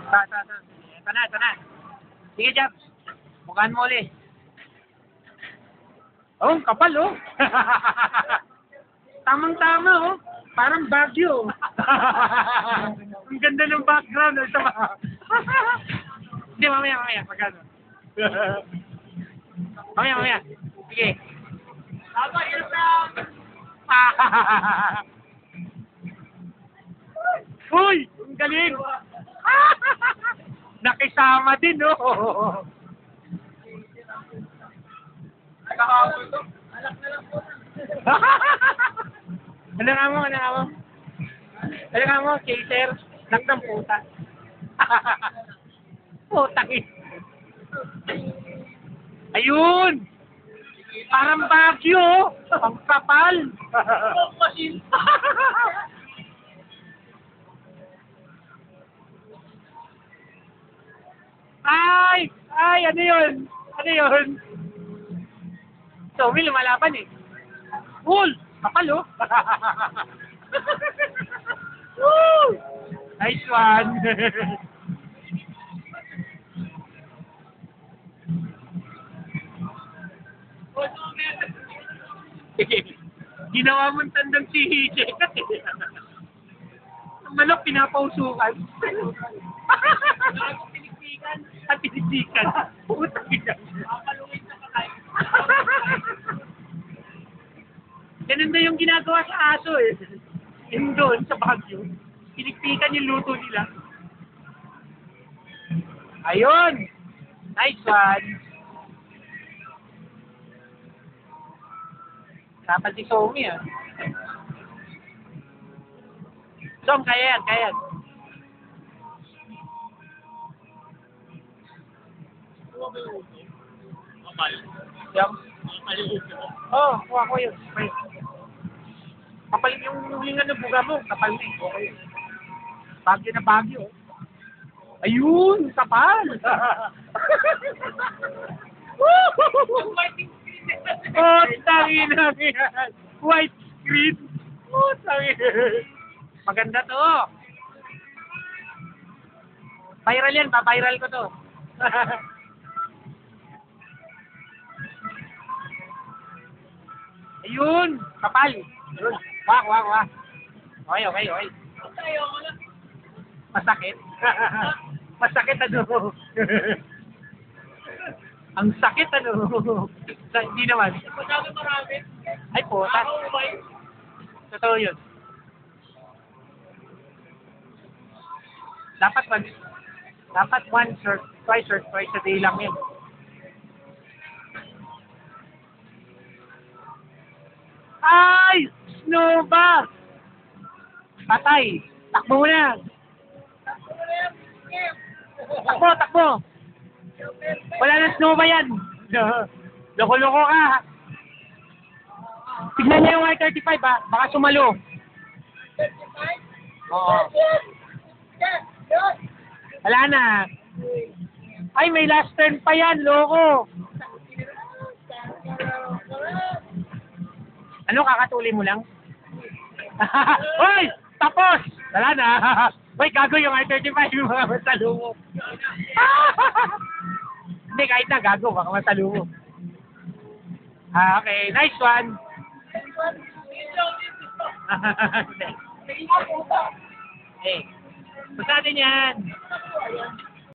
Ito na. Sige, Jab. Mukhaan mo ulit. Oh, ang kapal, oh. Tamang-tama, oh. Parang Baguio. Ang ganda ng background. Hindi, mamaya. Magkano? Mamaya. Sige. Uy! Ang galing! Nakisama din, oh. Nakahabol to. Alak na lang po. Ano nga mo, chaser. Nak ng puta. Putang ina. Ayun! Parang Baguio! Ang kapal! Machine. Ay! Ano yun? So, may lumalaban eh. Cool! Kapal, oh! Woo! Nice one! Ginawa mong tandang si Hije. Ang manok pinapausukan. Tinitikan. Putang ina. Makaluwin sa patay. Ganun na yung ginagawa sa aso eh. Yung doon sa Baguio. Pinikpikan yung luto nila. Ayun! Nice one! Kapal si Somi ah. Som, kaya yan. Kapal. Yung? Kapal yung uso. Oo, kuha ko yun. Okay. Kapal yung ano buga mo. Kapal na eh. Okay. Bagyo na Bagyo. Ayun! Kapal! Oh, tangin na yan! White screen! Oh, tangin. Maganda to. Viral yan. Pa-viral ko to. Ayun! Kapal! Ayun. Wah. Okay. Masakit? Masakit ano? Ang sakit ano? Hindi naman. Masyado marami. Ay po, Nakakaumay. totoo yun. Dapat once or twice a day lang yun. Ay! Snow ba? Patay! Takbo mo na! Takbo! Wala na snow ba yan? Loko-loko ka! Tignan niya yung I-35 ha, baka sumalo. Oo. Wala na. Ay, may last turn pa yan, loko. Ano, kakatuli mo lang? Hoy! Tapos! Wala na. Hoy, gago yung I-35 yung mga masalungo. Hindi, kahit na gago, baka masalungo. Okay, nice one. Hey, basta natin yan.